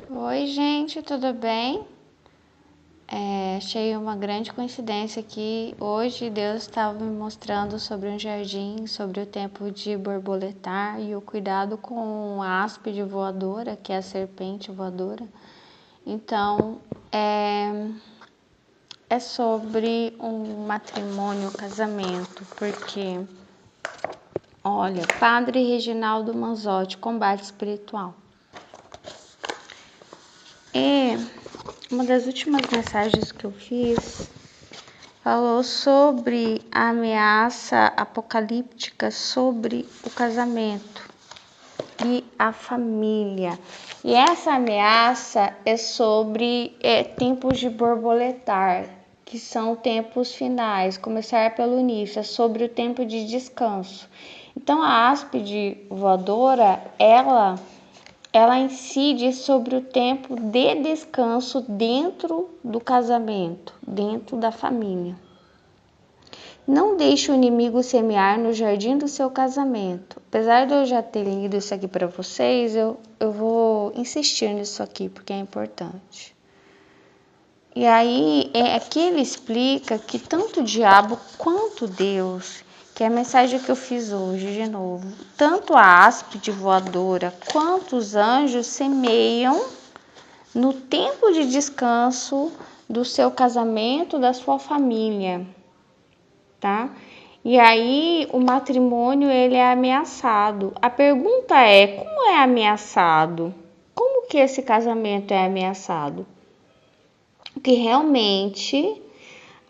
Oi, gente, tudo bem? Achei uma grande coincidência que hoje Deus estava me mostrando sobre um jardim, sobre o tempo de borboletar e o cuidado com a áspide voadora, que é a serpente voadora. Então, é sobre um matrimônio, um casamento, porque, olha, Padre Reginaldo Manzotti, combate espiritual. Uma das últimas mensagens que eu fiz falou sobre a ameaça apocalíptica sobre o casamento e a família. E essa ameaça é sobre tempos de borboletar, que são tempos finais, começar pelo início, é sobre o tempo de descanso. Então a áspide voadora, ela incide sobre o tempo de descanso dentro do casamento, dentro da família. Não deixe o inimigo semear no jardim do seu casamento. Apesar de eu já ter lido isso aqui para vocês, eu vou insistir nisso aqui porque é importante. E aí, aqui ele explica que tanto o diabo quanto Deus, que é a mensagem que eu fiz hoje de novo, tanto a áspide voadora quanto os anjos semeiam no tempo de descanso do seu casamento, da sua família, tá? E aí o matrimônio ele é ameaçado. A pergunta é, como é ameaçado? Como que esse casamento é ameaçado? O que realmente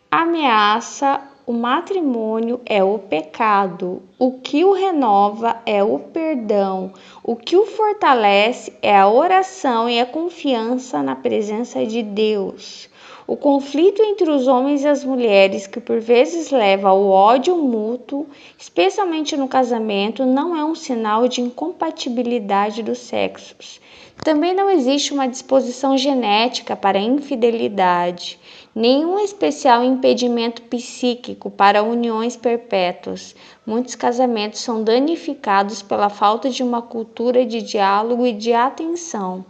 ameaça o matrimônio é o pecado. O que o renova é o perdão. O que o fortalece é a oração e a confiança na presença de Deus. O conflito entre os homens e as mulheres, que por vezes leva ao ódio mútuo, especialmente no casamento, não é um sinal de incompatibilidade dos sexos. Também não existe uma disposição genética para a infidelidade, nenhum especial impedimento psíquico para uniões perpétuas. Muitos casamentos são danificados pela falta de uma cultura de diálogo e de atenção.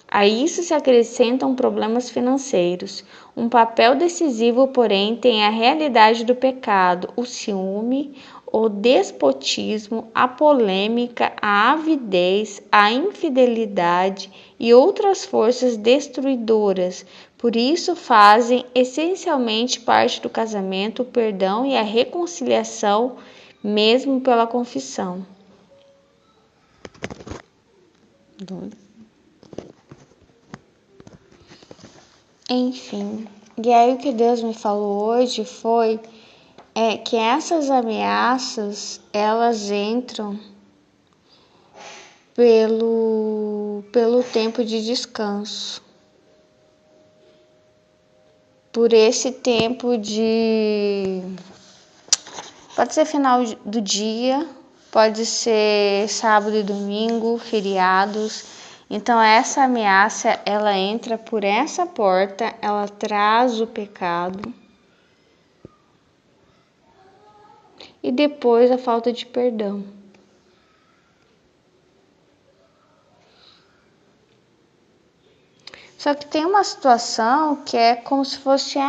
A isso se acrescentam problemas financeiros. Um papel decisivo, porém, tem a realidade do pecado, o ciúme, o despotismo, a polêmica, a avidez, a infidelidade e outras forças destruidoras. Por isso fazem essencialmente parte do casamento o perdão e a reconciliação, mesmo pela confissão. Enfim, e aí o que Deus me falou hoje foi que essas ameaças, elas entram pelo tempo de descanso. Por esse tempo pode ser final do dia, pode ser sábado e domingo, feriados. Então essa ameaça, ela entra por essa porta, ela traz o pecado e depois a falta de perdão. Só que tem uma situação que é como se fosse,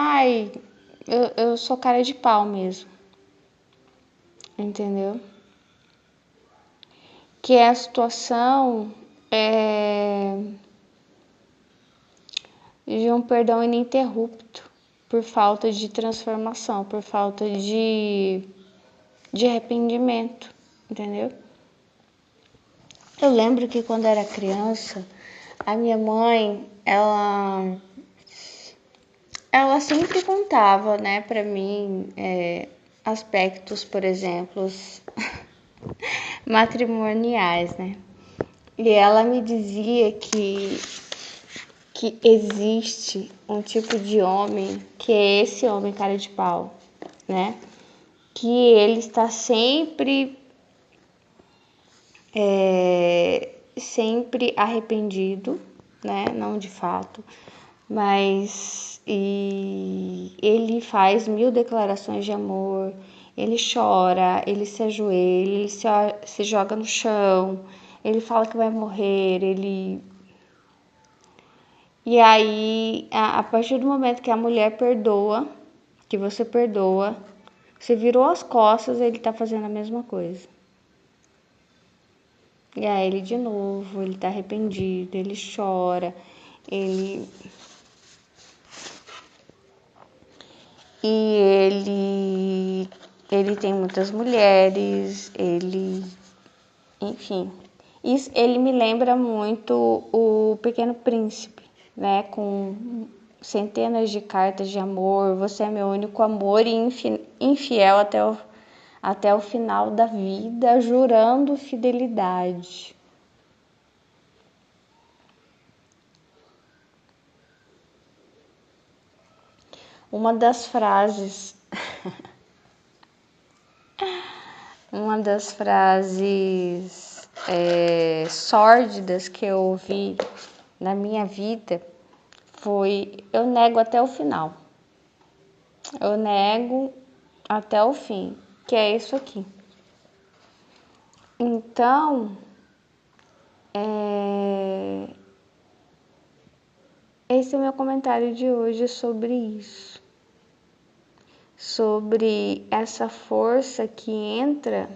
eu sou cara de pau mesmo, entendeu? Que é a situação de um perdão ininterrupto por falta de transformação, por falta de arrependimento, entendeu? Eu lembro que quando era criança, a minha mãe, ela sempre contava, né, para mim, aspectos, por exemplo, matrimoniais, né? E ela me dizia que existe um tipo de homem, que é esse homem cara de pau, né? Que ele está sempre arrependido, né? Não de fato, mas ele faz 1000 declarações de amor, ele chora, ele se ajoelha, ele se joga no chão, ele fala que vai morrer, ele E aí, a partir do momento que a mulher perdoa, que você perdoa, você virou as costas, ele tá fazendo a mesma coisa. E aí ele de novo, ele tá arrependido, ele chora, ele ele tem muitas mulheres, enfim. Isso, ele me lembra muito o Pequeno Príncipe, né? Com centenas de cartas de amor, você é meu único amor e infiel até o final da vida, jurando fidelidade. Uma das frases sórdidas que eu ouvi na minha vida foi: eu nego até o final. Eu nego até o fim, que é isso aqui. Então, esse é o meu comentário de hoje sobre isso. Sobre essa força que entra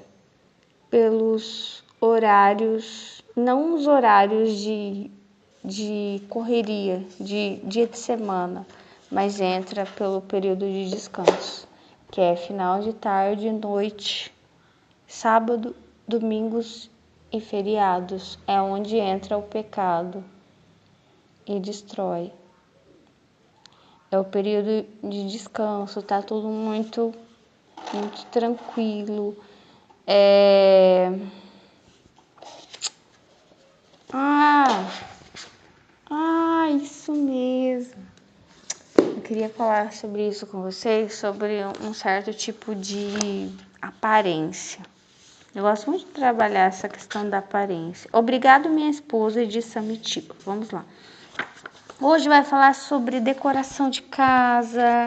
pelos horários, não os horários de correria, de dia de semana, mas entra pelo período de descanso, que é final de tarde, noite, sábado, domingos e feriados. É onde entra o pecado e destrói. É o período de descanso, tá tudo muito tranquilo. Isso mesmo. Eu queria falar sobre isso com vocês, sobre um certo tipo de aparência. Eu gosto muito de trabalhar essa questão da aparência. Obrigado, minha esposa de Samitiba. Vamos lá. Hoje vai falar sobre decoração de casa.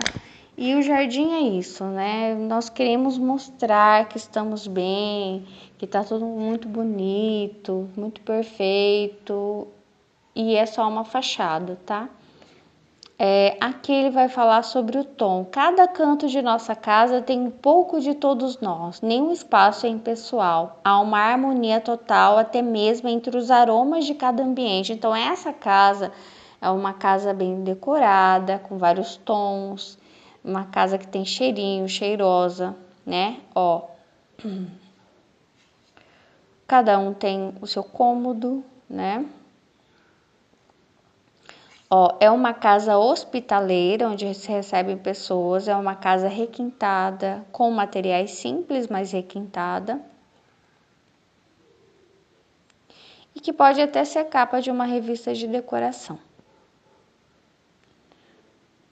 E o jardim é isso, né? Nós queremos mostrar que estamos bem, que tá tudo muito bonito, muito perfeito. E é só uma fachada, tá? Aqui ele vai falar sobre o tom. Cada canto de nossa casa tem um pouco de todos nós, nenhum espaço é impessoal. Há uma harmonia total, até mesmo entre os aromas de cada ambiente. Então, essa casa é uma casa bem decorada, com vários tons, uma casa que tem cheirinho, cheirosa, né? Ó, cada um tem o seu cômodo, né? Ó, é uma casa hospitaleira, onde se recebem pessoas, é uma casa requintada, com materiais simples, mas requintada. E que pode até ser capa de uma revista de decoração.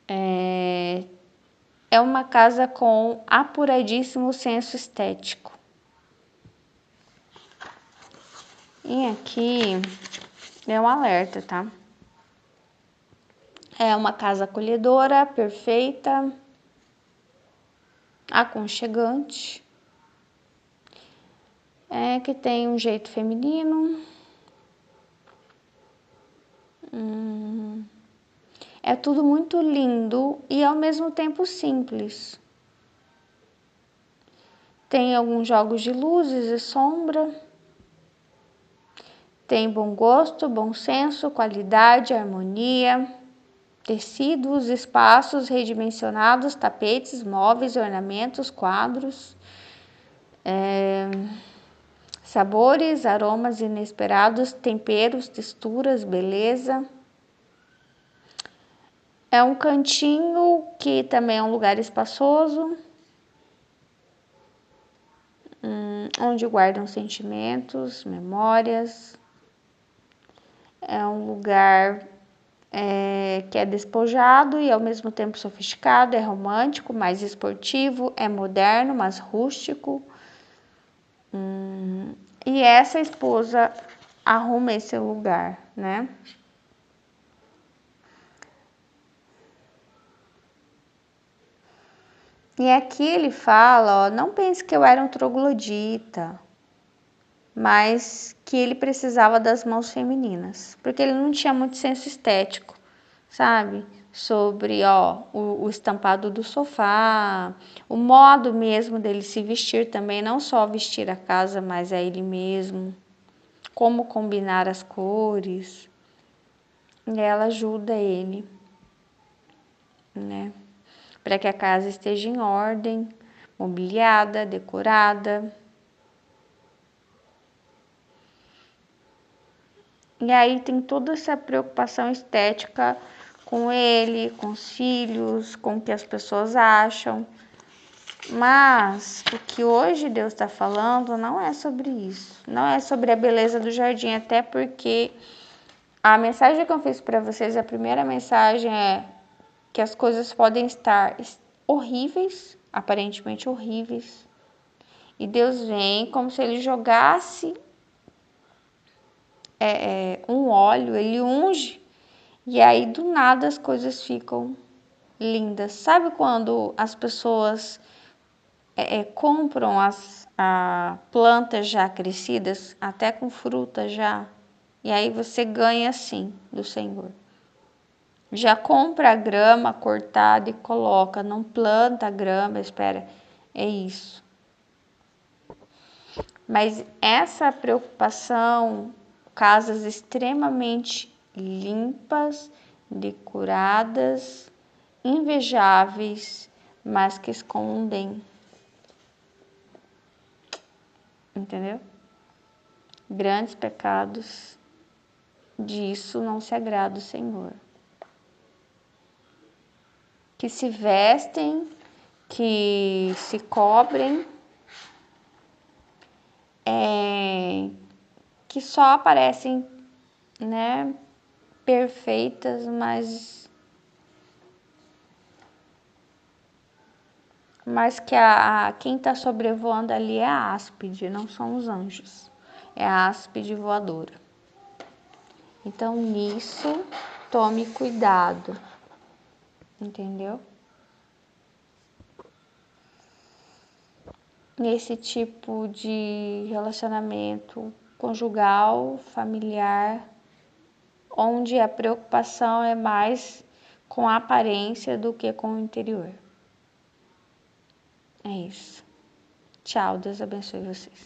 É uma casa com apuradíssimo senso estético. E aqui é um alerta, tá? É uma casa acolhedora, perfeita, aconchegante, que tem um jeito feminino. É tudo muito lindo e ao mesmo tempo simples. Tem alguns jogos de luzes e sombra. Tem bom gosto, bom senso, qualidade, harmonia. Tecidos, espaços redimensionados, tapetes, móveis, ornamentos, quadros, sabores, aromas inesperados, temperos, texturas, beleza. É um cantinho que também é um lugar espaçoso, onde guardam sentimentos, memórias. É um lugar que é despojado e ao mesmo tempo sofisticado, é romântico, mais esportivo, é moderno, mas rústico. E essa esposa arruma esse lugar, né? E aqui ele fala, ó, não pense que eu era um troglodita, mas que ele precisava das mãos femininas, porque ele não tinha muito senso estético. sabe? Sobre, o estampado do sofá, o modo mesmo dele se vestir também, não só vestir a casa, mas é ele mesmo, como combinar as cores. E ela ajuda ele, né? Para que a casa esteja em ordem, mobiliada, decorada. E aí tem toda essa preocupação estética com ele, com os filhos, com o que as pessoas acham. Mas o que hoje Deus está falando não é sobre isso. Não é sobre a beleza do jardim, até porque a mensagem que eu fiz para vocês, a primeira mensagem é que as coisas podem estar horríveis, aparentemente horríveis. E Deus vem como se ele jogasse um óleo, ele unge, e aí do nada as coisas ficam lindas. Sabe quando as pessoas compram as plantas já crescidas, até com fruta já, e aí você ganha assim do Senhor. Já compra a grama cortada e coloca, não planta a grama, espera, é isso. Mas essa preocupação, casas extremamente limpas, decoradas, invejáveis, mas que escondem, entendeu? Grandes pecados, disso não se agrada o Senhor. Que se vestem, que se cobrem, que só aparecem, né, perfeitas, mas que quem está sobrevoando ali é a áspide, não são os anjos. É a áspide voadora. Então, nisso, tome cuidado, entendeu? Nesse tipo de relacionamento conjugal, familiar, onde a preocupação é mais com a aparência do que com o interior. É isso. Tchau, Deus abençoe vocês.